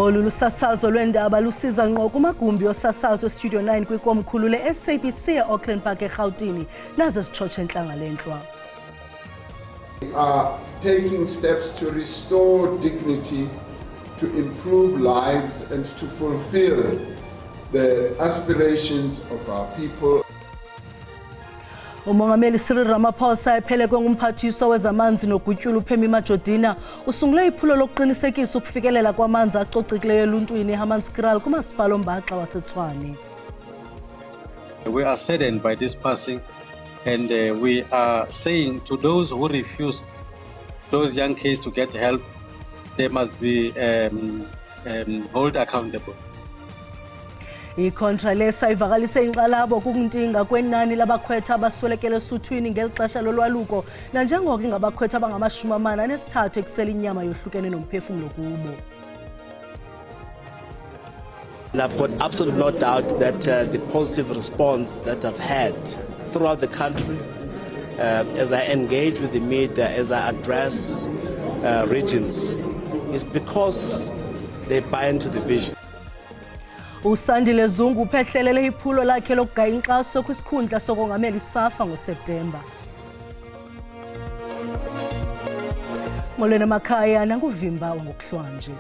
Olu lusasazo lwendaba lusiza ngqo kumagumbi osasazo Studio 9 kwikomkhulu le-SABC e-Auckland Park eRhawutini nazo sitshotshe entlangalentlwa. We are taking steps to restore dignity, to improve lives and to fulfill the aspirations of our people. Umongameli Cyril Ramaphosa ephelekwe ngumphathiswa wezamanzi nogutyulo uPhemi Majodina usungule iphulo lokuqinisekisa ukufikelela kwamanzi acocekileyo eluntwini eHammanskraal kumasipala ombaxa waseTshwane. We are saddened by this passing, and we are saying to those who refused those young kids to get help, they must be held accountable. Ikontra lesa ivakalise inkxalabo kukuntinga kwenani labakhwetha abaswelekele esuthwini ngeli xesha lolwaluko nanjengoko ingabakhwetha abangama-43 ekusela inyama yohlukene nomphefumlo kubo. I've got absolutely no doubt that the positive response that I've had throughout the country as I engage with the media, as I address regions, is because they buy into the vision. Usandile Zungu uphehlelele iphulo lakhe lokugaya inkxaso kwisikhundla sokongamela iSAFA ngoSeptemba. Molweni emakhaya nanguvimba ngokuhlwanje.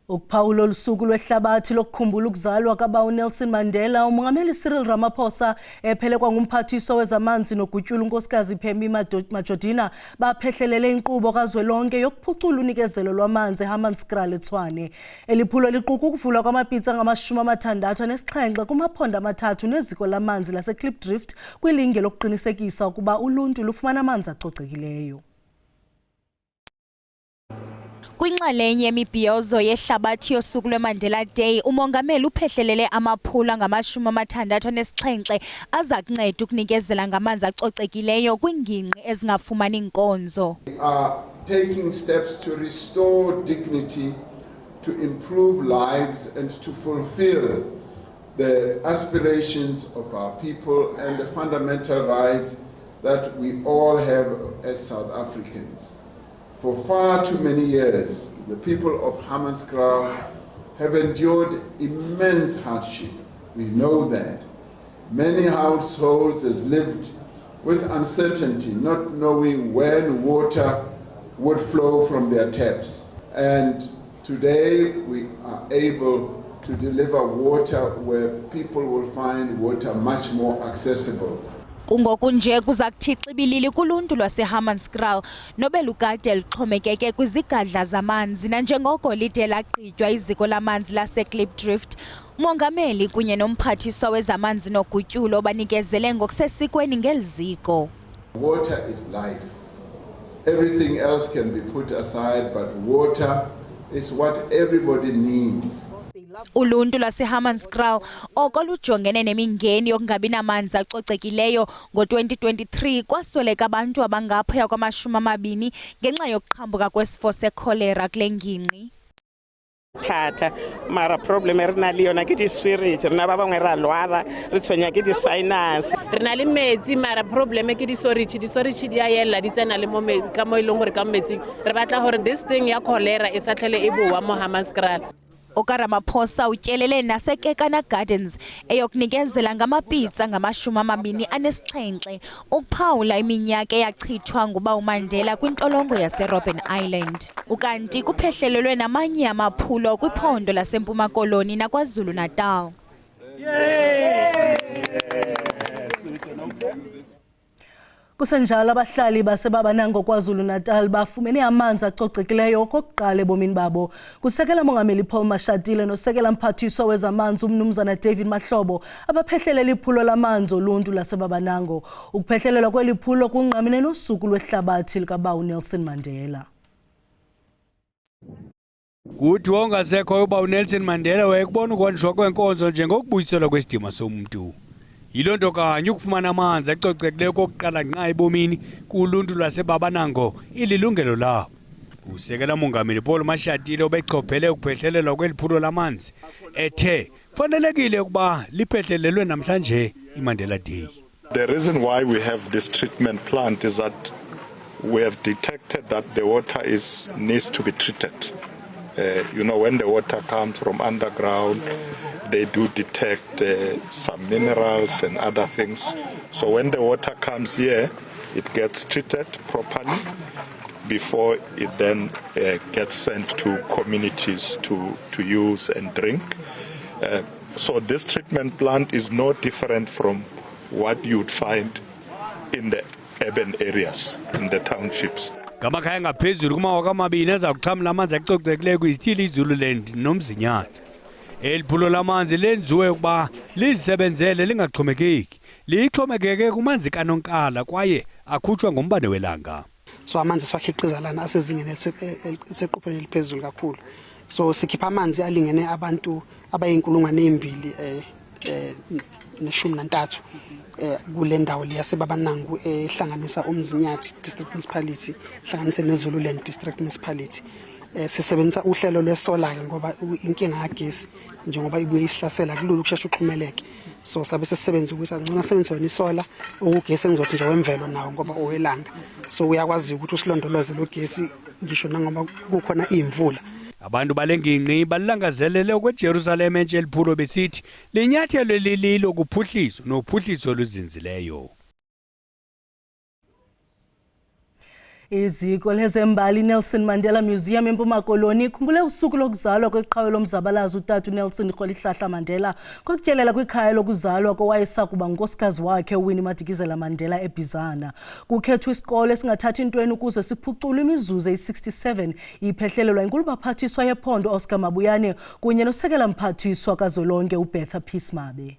Ukuphawula olusuku lwehlabathi lokukhumbula ukuzalwa kaBawu Nelson Mandela, umongameli Cyril Ramaphosa ephelekwa ngumphathiswa wezamanzi nogutyulo unkosikazi Phemi Majodina baphehlelele inkqubo kazwelonke yokuphucula unikezelo lwamanzi eHammanskraal eTshwane. Eliphulo liquka ukuvulwa kwamapitsa angama-67 kumaphondo amathathu neziko lamanzi laseKlipdrift kwilinge lokuqinisekisa ukuba uluntu lufumana amanzi acocekileyo. Kwinxalenye yemibhiyozo yehlabathi yosuku lweMandela Day, umongameli uphehlelele amaphulo angama-67 aza kunceda ukunikezela ngamanzi acocekileyo kwiingingqi ezingafumani nkonzo. We are taking steps to restore dignity, to improve lives and to fulfill the aspirations of our people and the fundamental rights that we all have as South Africans. For far too many years, the people of Hammanskraal have endured immense hardship. We know that. Many households has lived with uncertainty, not knowing when water would flow from their taps. And today we are able to deliver water where people will find water much more accessible. Kungoku nje kuza kuthi xibilili kuluntu lwaseHammanskraal nobe lukade lixhomekeke kwizigadla zamanzi nanjengoko lide lagqitywa iziko lamanzi laseKlipdrift. Umongameli kunye nomphathiswa wezamanzi nogutyulo banikezele ngokusesikweni ngeli ziko. Water is life. Everything else can be put aside, but water is what everybody needs. Uluntu lwaseHammanskraal oko lujongene nemingeni yokungabi namanzi acocekileyo. Ngo-2023 kwasweleka abantu abangaphaya kwama-20 ngenxa yokuqhambuka kwesifo sekholera kule ngingqi. Thata mara problem re na le yona ke di-sewage, rena ba bangwe ra lwala re tshwenya ke di-sinus. Re na le metsi mara problem ke di-sewage di a ela di tsena le ka mo e leng gore ka metsing re batla gore this thing ya cholera e sa tlhele e boa mo Hammanskraal. Ramaphosa utyelele naseKekana Gardens eyokunikezela ngamapitsa angama-27 ukuphawula iminyaka eyachithwa nguBawu Mandela kwintolongo yaseRobben Island. Ukanti kuphehlelelwe namanye amaphulo kwiphondo laseMpuma Koloni naKwaZulu Natal. Kusenjalo abahlali baseBabanango KwaZulu Natal bafumene amanzi acocekileyo okokuqala ebomini babo. Kusekela mongameli Paul Mashatile nosekela mphathiswa wezamanzi umnumzana David Mahlobo abaphehlelela iphulo lamanzi oluntu laseBabanango. Ukuphehlelelwa kweli phulo kungqamene nosuku lwehlabathi likaBawu Nelson Mandela. Kuthi ongasekho uBawu Nelson Mandela wayekubona ukonjwa kwenkonzo njengokubuyiselwa kwesidima somuntu. Yilonto kanye ukufumana amanzi acocekileyo kokuqala nqa ebomini kuluntu lwaseBabanango ililungelo labo. Usekela Mongameli Paul Mashatile obechophele ukuphehlelelwa kweliphulo lamanzi ethe fanelekile ukuba liphehlelelwe namhlanje iMandela Day. The reason why we have this treatment plant is that we have detected that the water needs to be treated. When the water comes from underground, they do detect some minerals and other things. So when the water comes here, it gets treated properly before it then gets sent to communities to use and drink. So this treatment plant is no different from what you would find in the urban areas, in the townships. Ngamakhaya ngaphezulu kumawaka amabini azakuxhamla amanzi acocekileyo kwisithili iZululand noMzinyana. Eliphulo lamanzi lenziwe ukuba lizisebenzele lingaxhomekeki. Lixhomekeke kumanzi kanonkala kwaye akhutshwa ngombane welanga. So amanzi siwakhiqiza lana asezingeni eliseqopheni eliphezulu kakhulu. So sikhipha amanzi alingene abantu abayinkulungwane 213 kule ndawo leyaseBabanango ehlanganisa uMzinyathi District Municipality ehlanganise neZululand District Municipality. Sisebenzisa uhlelo lwesolar ngoba inkinga yagesi njengoba ibuye isihlasela kulula ukushesha uxhumeleke. So sabe sesebenzisa ukuthi angcona sebenzisa yona isolar ugesi engizothi nje wemvelo nawo ngoba owelanga. So uyakwazi ukuthi usilondoloze lo gesi ngisho nangoba kukhona imvula. Abantu balengingqi balangazelele kweJerusalem entshe eliphulo besithi linyathelo lililo kuphuhliso nophuhliso oluzinzileyo. Iziko lezembali Nelson Mandela Museum eMpuma Koloni ikhumbule usuku lokuzalwa kweqhawe lomzabalazo uTata Nelson Rolihlahla Mandela kokutyelela kwikhaya lokuzalwa kowayesakuba ngunkosikazi wakhe uWinnie Madikizela Mandela eBizana. Kukhethwa isikole esingathathi intweni ukuze siphucule imizuzu e67 iphehlelelwa inkulu baphathiswa yephondo Oscar Mabuyane kunye nosekela mphathiswa kazolonke uBetha Peace Mabe.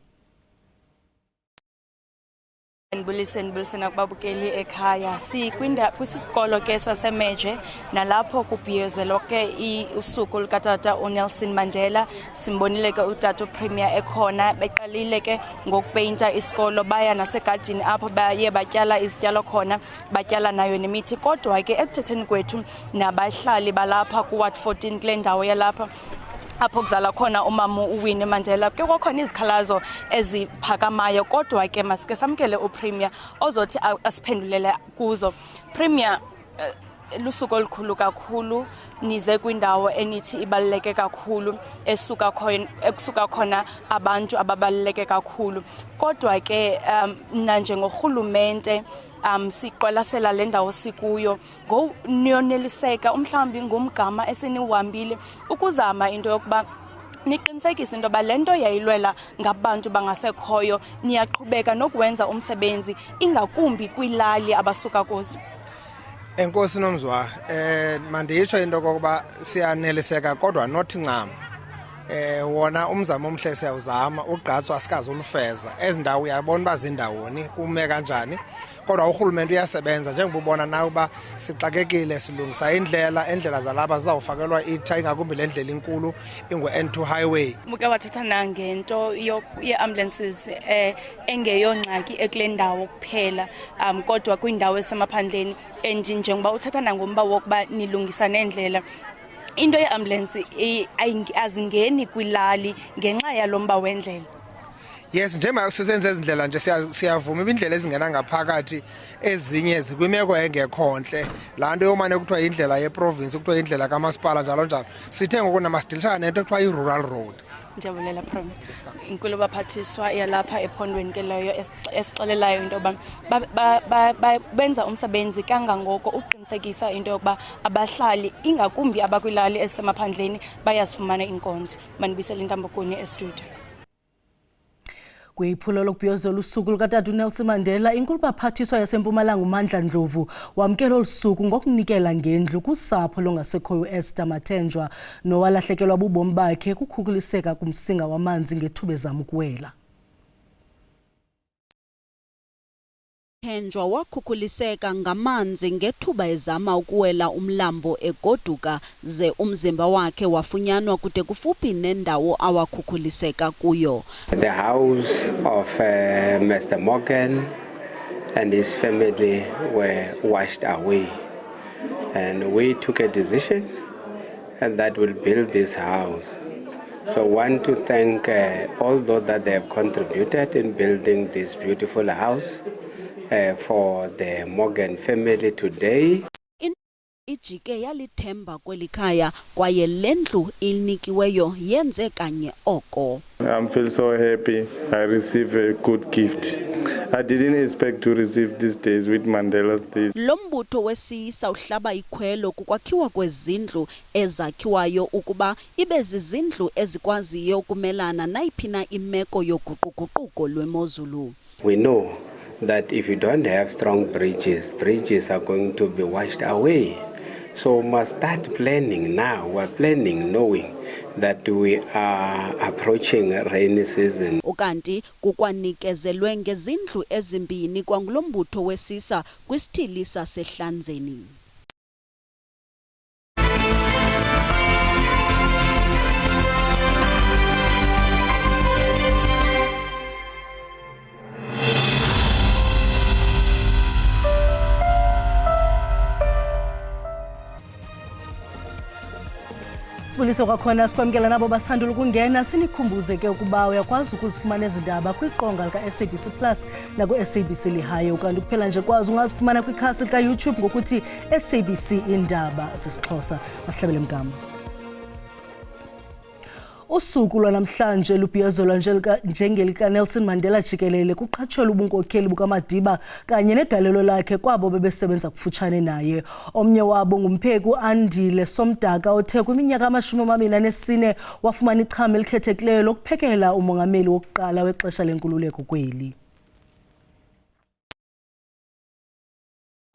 Ndibulise kubabukeli ekhaya kwisikolo ke saseMeje nalapho kubhiyozelwa ke usuku lukatata uNelson Mandela. Simbonile ke utata Premier ekhona beqalile ke ngokupeyinta isikolo baya nasegadini apho baye batyala izityalo khona batyala nayo nemithi. Kodwa ke ekuthetheni kwethu nabahlali balapha kuWard 14 kule ndawo yalapha apho kuzala khona umama uWinnie Mandela ke kwakhona izikhalazo eziphakamayo kodwa ke masike samkele uPremier ozothi asiphendulele kuzo. Premier, lusuku olukhulu kakhulu nize kwindawo enithi ibaluleke kakhulu ekusuka khona abantu ababaluleke kakhulu kodwa ke njengorhulumente siqwalasela le ndawo sikuyo ngoneliseka umhlambi ngumgama eseniwambile ukuzama into yokuba niqinisekise into balento yayilwela ngabantu bangasekhoyo niyaqhubeka nokwenza umsebenzi ingakumbi kwilali abasuka kuzo. Enkosi Nomzwa, manditsho into kokuba siyaneliseka kodwa not ncam. Wona umzamo omhle siyawuzama ugqatswa sikazi ulufeza ezindawo uyabona bazindawoni kume kanjani kodwa urhulumente uyasebenza njengoba ubona nawe uba sixakekile silungisa indlela zalapha zizawufakelwa itha ingakumbi le ndlela inkulu ingu-N2 highway. Muke wathetha nangento ye-ambulances engeyongxaki ekule ndawo kuphela kodwa kwindawo esemaphandleni njengoba uthetha nangomba wokuba nilungisa nendlela into ye-ambulance azingeni kwilali ngenxa yalomba wendlela. Yes, njengoba sisenze izindlela nje siyavuma indlela ezingena ngaphakathi ezinye zikwimeko engekhonhle laa nto yomane kuthiwa indlela yeprovince kuthiwa indlela kamasipala njalo njalo sithe ngoku namasidilisana nento ekuthiwa i-rural road. Ndiyabulela Premier. Inkulu baphathiswa yalapha ephondweni ke leyo esixelelayo into yoba benza umsebenzi kangangoko uqinisekisa into yokuba abahlali ingakumbi abakwilali ezisemaphandleni bayasifumana inkonzo. Mandibisele intambo kunye estudio. Kwiphulo lokubhiyozela usuku lukatata uNelson Mandela inkulu baphathiswa yaseMpumalanga uMandla Ndlovu wamkela olusuku ngokunikela ngendlu kusapho longasekhoyo Esther Mathenjwa nowalahlekelwa bubomi bakhe kukhukuliseka kumsinga wamanzi ngethuba ezamukuwela. Henjwa wakhukhuliseka ngamanzi ngethuba ezama ukuwela umlambo egoduka ze umzimba wakhe wafunyanwa kude kufuphi nendawo awakhukhuliseka kuyo. The house of Mr. Morgan and his family were washed away, and we took a decision and that will build this house. So I want to thank all those that they have contributed in building this beautiful house for the Morgan family today. Ijike yalithemba kwelikhaya kwaye lendlu inikiweyo yenze kanye oko. I feel so happy I received a good gift. I didn't expect to receive these days with Mandela's Day. Lo mbutho wesisa uhlaba ikhwelo kukwakhiwa kwezindlu ezakhiwayo ukuba ibe zizindlu ezikwaziyo ukumelana nayiphina imeko yoguquguquko lwemozulu. We know that if you don't have strong bridges are going to be washed away. So we must start planning now. We're planning knowing that we are approaching rainy season. Ukanti kukwanikezelwe ngezindlu ezimbini kwangulo mbutho wesisa kwisithili saseHlanzeni. Sibuliso kwakhona sikwamkela nabo basandula ukungena sinikhumbuze ke ukuba uyakwazi ukuzifumana ezindaba kwiqonga lika SABC Plus naku SABC Lihaye ukanti kuphela nje kwazi ungazifumana kwikhasi lika YouTube ngokuthi SABC Indaba zesiXhosa. Masihlabele mgama. Usuku lwanamhlanje lubhiyozelwa njengelika Nelson Mandela jikelele kuqhatshelwa ubunkokheli bukaMadiba kanye negalelo lakhe kwabo bebesebenza kufutshane naye. Omnye wabo ngumpheki uAndile Somdaka othe kwiminyaka 24 wafumana ichame elikhethekileyo lokuphekela umongameli wokuqala wexesha lenkululeko kweli.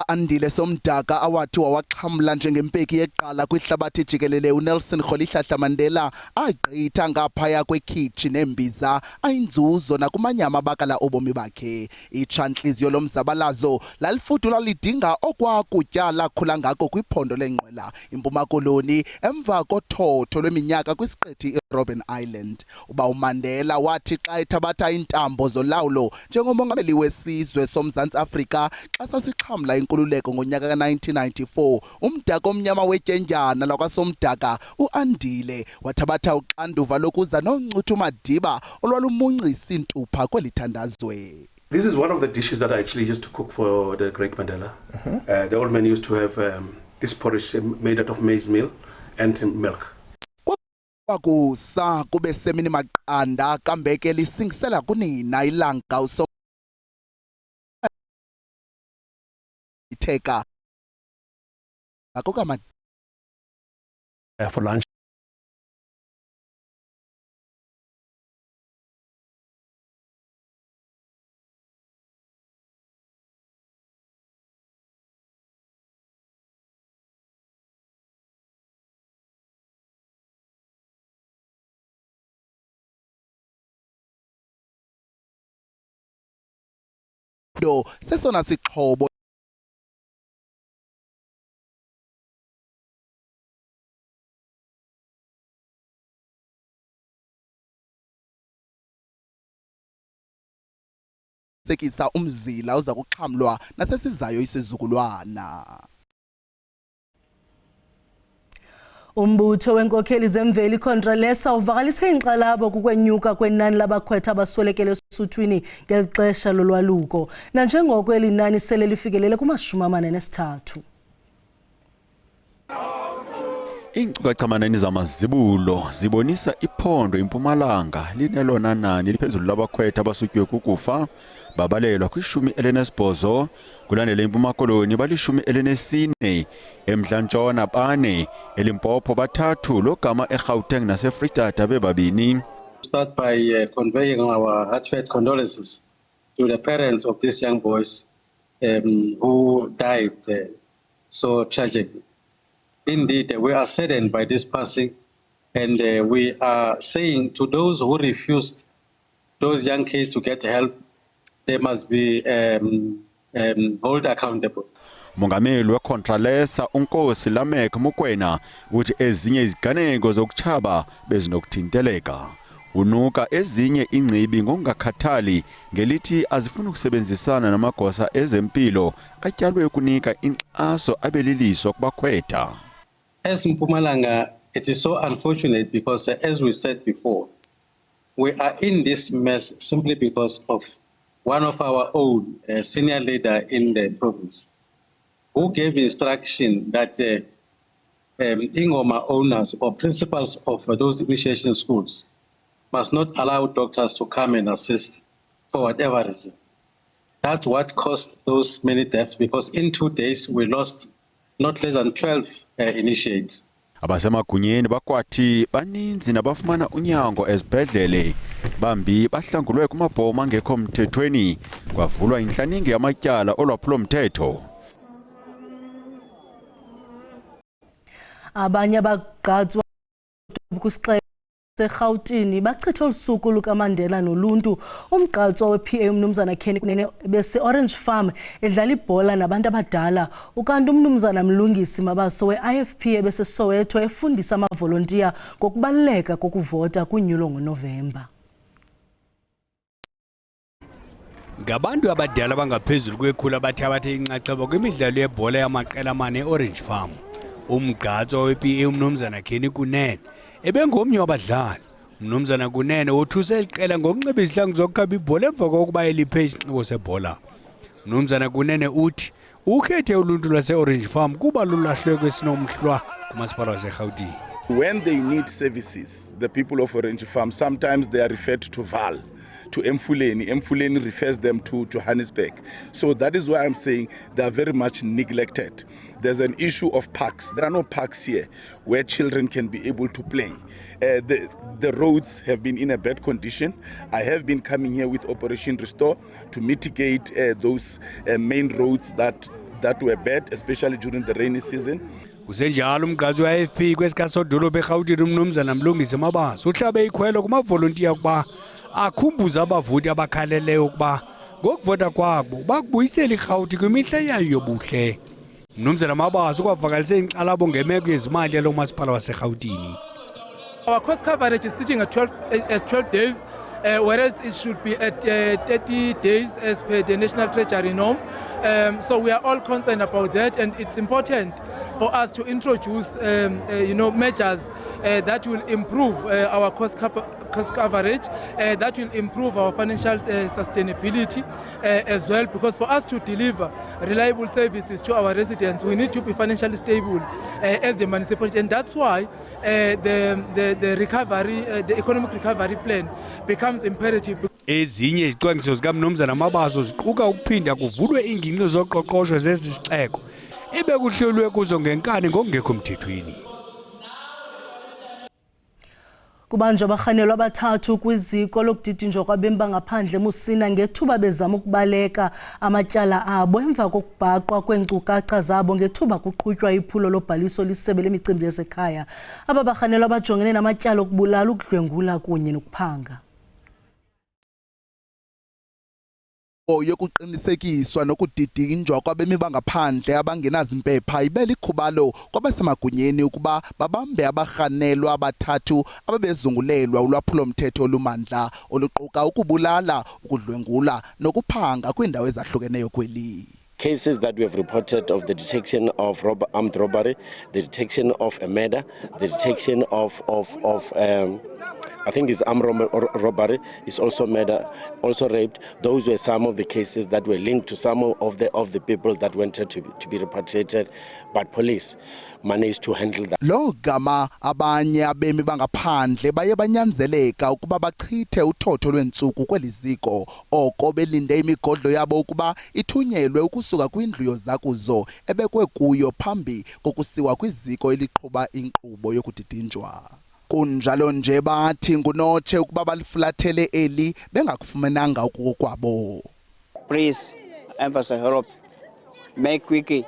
Andile Somdaka awathi wawaxhamla njengempeki yeqala kwihlabathi jikelele uNelson Rolihlahla Mandela agqitha ngaphaya kwekhitshi nembiza ayinzuzo nakumanye amabakala obomi bakhe. Itshantliziyo lomzabalazo lalifudula lidinga okwakutya lakhula ngako kwiphondo lenqwela impuma koloni emva kothotho lweminyaka kwisiqithi Robben Island. Uba uMandela wathi xa ethabatha intambo zolawulo njengomongameli wesizwe soMzantsi Afrika xa sasixhamla inkululeko ngonyaka ka-1994 umdaka omnyama wetyendyana lakwaSomdaka uAndile wathabatha uxanduva lokuza noncuthu Madiba olwalumuncisa intupha kweli thandazwe. This is one of the dishes that I actually used to cook for the great Mandela. The old man used to have this porridge made out of maize meal and milk. Kwakusa kube semini maqanda kambeke lisingisela kunina ilanga uso iteka akokama for lunch. do sesona sixhobo sekisa umzila uza kuxhamlwa nasesizayo isizukulwana. Umbutho wenkokheli zemveli Contralesa uvakalise inxalabo kukwenyuka kwenani labakhwetha abaswelekele esuthwini ngelixesha lolwaluko nanjengoko elinani sele lifikelele kuma-43. Iinkcukachamaneni zamazibulo zibonisa iphondo impumalanga linelona nani liphezulu labakhwetha abasutywe kukufa babalelwa kwi-18 kulandela impuma koloni bali-14 emntla-ntshona bane eLimpopo bathathu logama eGauteng naseFreystata bebabini. Start by conveying our heartfelt condolences to the parents of these young boys who died so tragically. Indeed, we are saddened by this passing, and we are saying to those who refused those young kids to get help, they must be hold accountable. Mongameli weContralesa uNkosi Lamek Mokoena uthi ezinye iziganeko zokuchaba bezinokuthinteleka. Unuka ezinye ingcibi ngokungakhathali ngelithi azifuna ukusebenzisana namagosa ezempilo atyalwe ukunika inkxaso abeliliswa kubakhwetha. As Mpumalanga, it is so unfortunate because as we said before, we are in this mess simply because of one of our own senior leader in the province who gave instruction that Ingoma owners or principals of those initiation schools must not allow doctors to come and assist for whatever reason. That's what caused those many deaths, because in 2 days we lost not less than 12 initiates. Abasemagunyeni bakwathi baninzi nabafumana unyango ezibhedlele bambi bahlangulwe kumabhoma angekho mthethweni kwavulwa inhlaningi yamatyala olwaphulo mthetho. Abanye abagqatswa kwisixeko seGauteng bachitha usuku lukaMandela noluntu. Umgqatswa wePA umnumzana Kenny Kunene bese Orange Farm edlala ibhola nabantu abadala, ukanti umnumzana Mlungisi Mabaso weIFP bese Soweto efundisa amavolontiya ngokubaluleka kokuvota kunyulo ngoNovember. Ngabantu abadala abangaphezulu kwekhulu abathe abathe inxaxheba kwimidlalo yebhola yamaqela amane eOrange Farm. Umgqatswa wePA umnumzana Kenny Kunene ebengomnye wabadlali. Umnumzana Kunene wothuse iqela ngokunxiba izihlangu zokukhaba ibhola emva kokuba eliphe isinxibo sebhola. Umnumzana Kunene uthi ukhethe uluntu lwase-Orange Farm kuba lulahleko esinomhlwa kumasipala waseGauteng. When they need services, the people of Orange Farm, sometimes they are referred to Val, to Emfuleni. Emfuleni refers them to Johannesburg. So that is why I'm saying they are very much neglected. There's an issue of parks. There are no parks here where children can be able to play. The roads have been in a bad condition. I have been coming here with Operation Restore to mitigate those main roads that were bad, especially during the rainy season. Kusenjalo umgqatswa weIFP kwesikasodolophu eGauteng umnumzana Mlungisi Mabaso uhlabe ikhwelo kumavolontiya ukuba akhumbuza abavoti abakhaleleyo ukuba ngokuvota kwabo bakubuyisela iGauteng kwimihla yayo yobuhle. Mnumzana Mabaso kwavakalise inxalabo ngemeko yezimali yalo masipala waseGauteng. Our cost coverage is sitting at 12 days, whereas it should be at 30 days as per the National Treasury norm. So we are all concerned about that, and it's important for us to introduce measures that will improve our cost coverage, that will improve our financial sustainability as well, because for us to deliver reliable services to our residents, we need to be financially stable as the municipality, and that's why the recovery, the economic recovery plan becomes imperative. Ezinye izicwangciso zikaMnumzana Mabaso ziquka ukuphinda kuvulwe ingingqi zoqoqosho zezisixeko ebekuhlelwe kuzo ngenkani ngokungekho mthethweni. Kubanjwa abarhanelwa abathathu kwiziko lokudidinjwa kwabemi bangaphandle eMusina ngethuba bezama ukubaleka amatyala abo emva kokubhaqwa kweenkcukacha zabo ngethuba kuqhutywa iphulo lobhaliso lisebe lemicimbi yasekhaya. Aba barhanelwa bajongene namatyala okubulala, ukudlwengula kunye nokuphanga. Yokuqinisekiswa nokudidinjwa kwabemi bangaphandle abangenazimpepha ibele ikhubalo kwabasemagunyeni ukuba babambe abarhanelwa abathathu ababezungulelwa ulwaphulo mthetho olumandla oluquka ukubulala, ukudlwengula nokuphanga kwiindawo ezahlukeneyo kweli. Cases that we have reported of the detection of armed robbery, the detection of a murder, the detection of I think it's armed robbery, is also murder, also raped. Those were some of the cases that were linked to some of the people that wanted to be repatriated, but police managed to handle that. Lo gama abanye abemi bangaphandle baye banyanzeleka ukuba bachithe uthotho lwentsuku kweliziko, oko belinde imigodlo yabo ukuba ithunyelwe ukusuka kwindlu yozakuzo ebekwe kuyo phambi kokusiwa kwiziko eliqhuba inkqubo yokudidinjwa. Kunjalo nje bathi ngunotshe ukuba balifulathele eli bengakufumenanga ukukwabo. Please, Embassy Europe, make quickly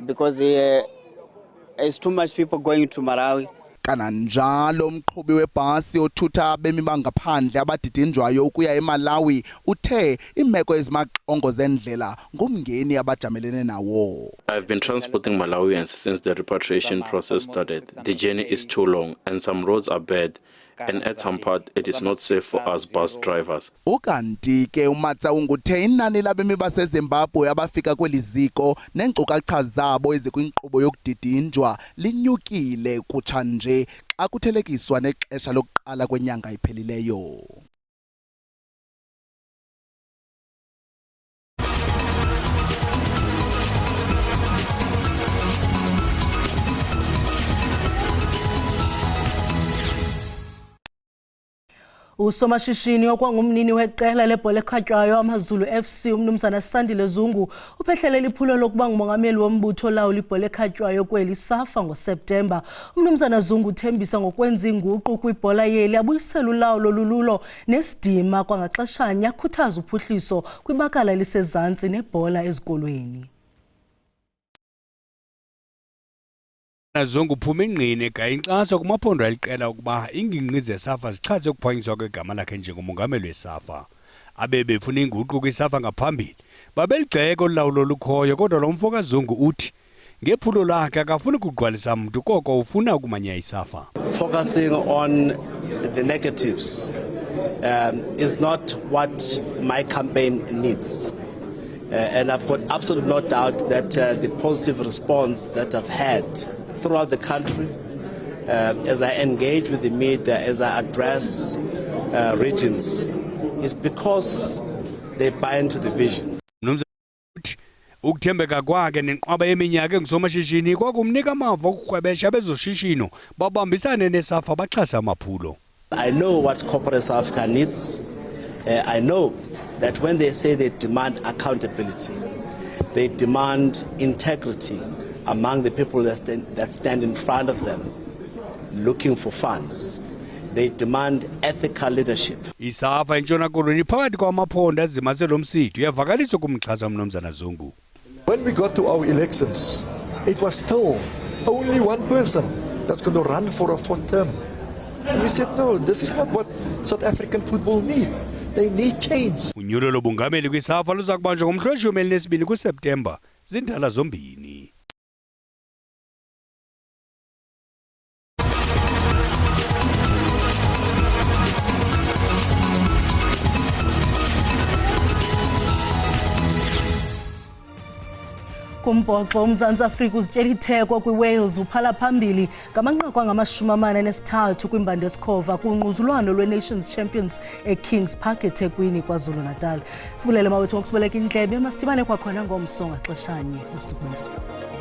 because there's too much people going to Malawi. Kananjalo umqhubi webhasi othutha abemi bangaphandle abadidinjwayo ukuya eMalawi uthe imeko ezimaxongo zendlela ngumngeni abajamelene nawo. I've been transporting Malawians since the repatriation process started. The journey is too long and some roads are bad. And at some part, it is not safe for us bus drivers. Ukanti ke uMatsaung uthe inani labemi baseZimbabwe abafika kweli ziko neenkcukacha zabo ezikwinkqubo yokudidinjwa linyukile kutsha nje xa kuthelekiswa nexesha lokuqala kwenyanga iphelileyo. Usomashishini okwangumnini weqela lebhola ekhatywayo AmaZulu FC umnumzana Sandile Zungu uphehlelele iphulo lokuba ngumongameli wombutho lawo libhola ekhatywayo kweli SAFA ngoSeptemba. Umnumzana Zungu uthembisa ngokwenza inguqu kwibhola yeli abuyisela ulawo lolululo nesidima kwangaxeshanye akhuthaza uphuhliso kwibakala elisezantsi nebhola ezikolweni. Zungu uphuma ingqini egayinkxaso kumaphondo aliqela ukuba ingingqi zeSAFA zixhase ukuphwanyiswa kwegama lakhe njengomongameli weSAFA. Abe befuna inguqu kwiSAFA ngaphambili babeligxeka ulawulo olukhoyo kodwa lo mfo kaZungu uthi ngephulo lakhe akafuni ukugqwalisa mntu koko ufuna ukumanya iSAFA. Focusing on the negatives is not what my campaign needs. And I've got absolutely no doubt that the positive response that I've had throughout the country, as I engage with the media, as I address regions, is because they buy into the vision. Ukuthembeka kwakhe nenqwaba yeminyaka engusomashishini kwakumnika amava okurhwebesha bezoshishino babambisane neSAFA baxhasa amaphulo. I know what corporate South Africa needs. I know that when they say they demand accountability, they demand integrity among the people that stand in front of them looking for funds. They demand ethical leadership. iSAFA entshona koloni phakathi kwamaphondo azimase lo msitho uyavakaliswa kumxhasa umnumzana Zungu. When we got to our elections, it was still only one person that's going to run for a fourth term. And we said, no, this is not what South African football need. They need change. Unyulo lobungameli kwiSAFA luza kubanjwa ngomhla we-12 kuSeptemba zindala zombini. Kumbhoxo uMzantsi Afrika uzityela itheko kwiWales uphala phambili ngamanqaku angama-43 kwimbali yesikhova kungquzulwano lwe-Nations Champions eKings Park eThekwini KwaZulu Natal. Sibulele mawethu ngokusibeleka indlebe, masithibane kwakhona ngomso ngaxeshanye usuku benzuku.